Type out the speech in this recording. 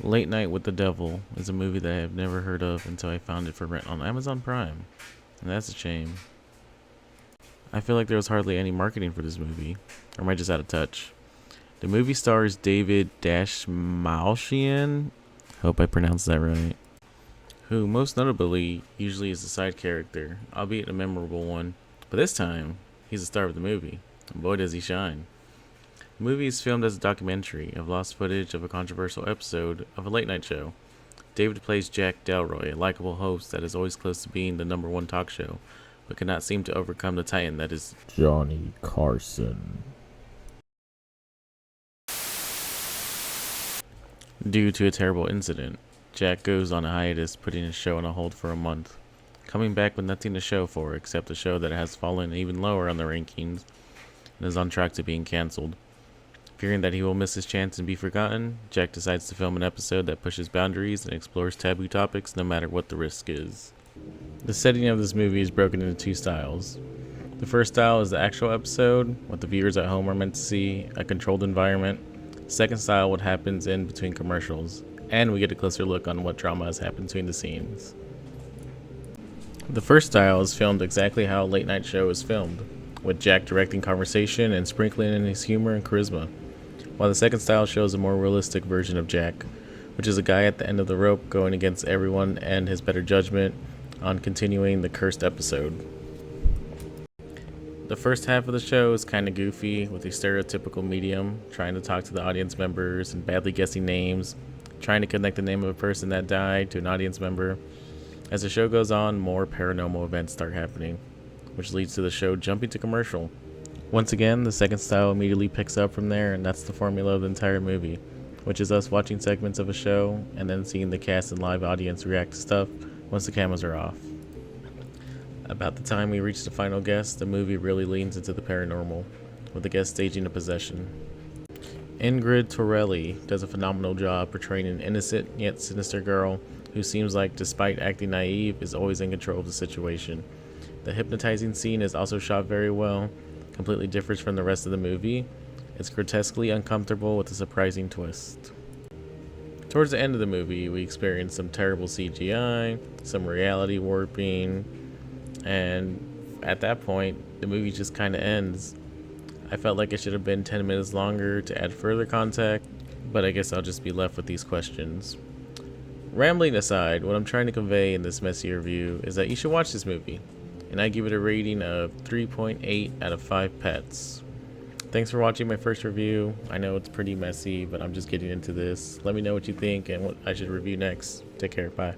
Late Night with the Devil is a movie that I have never heard of until I found it for rent on Amazon Prime, and that's a shame. I feel like there was hardly any marketing for this movie, or am I just out of touch? The movie stars David Dashmalchian, hope I pronounced that right, who most notably usually is a side character, albeit a memorable one, but this time he's the star of the movie, and boy does he shine. The movie is filmed as a documentary of lost footage of a controversial episode of a late night show. David plays Jack Delroy, a likable host that is always close to being the number one talk show, but cannot seem to overcome the titan that is Johnny Carson. due to a terrible incident. Jack goes on a hiatus, putting his show on a hold for a month, coming back with nothing to show for except a show that has fallen even lower on the rankings and is on track to being cancelled. Fearing that he will miss his chance and be forgotten, Jack decides to film an episode that pushes boundaries and explores taboo topics no matter what the risk is. The setting of this movie is broken into two styles. The first style is the actual episode, what the viewers at home are meant to see, a controlled environment. The second style, what happens in between commercials, and we get a closer look on what drama has happened between the scenes. The first style is filmed exactly how a late night show is filmed, with Jack directing conversation and sprinkling in his humor and charisma, while the second style shows a more realistic version of Jack, which is a guy at the end of the rope going against everyone and his better judgment on continuing the cursed episode. The first half of the show is kinda goofy, with a stereotypical medium trying to talk to the audience members and badly guessing names, trying to connect the name of a person that died to an audience member. As the show goes on, more paranormal events start happening, which leads to the show jumping to commercial. Once again, the second style immediately picks up from there, and that's the formula of the entire movie, which is us watching segments of a show and then seeing the cast and live audience react to stuff once the cameras are off. About the time we reach the final guest, the movie really leans into the paranormal, with the guest staging a possession. Ingrid Torelli does a phenomenal job portraying an innocent yet sinister girl who seems like, despite acting naive, is always in control of the situation. The hypnotizing scene is also shot very well, completely differs from the rest of the movie. It's grotesquely uncomfortable with a surprising twist. Towards the end of the movie, we experience some terrible CGI, some reality warping, and at that point, the movie just kind of ends. I felt like it should have been 10 minutes longer to add further context, but I guess I'll just be left with these questions. Rambling aside, what I'm trying to convey in this messy review is that you should watch this movie, and I give it a rating of 3.8 out of 5 pets. Thanks for watching my first review. I know it's pretty messy, but I'm just getting into this. Let me know what you think and what I should review next. Take care. Bye.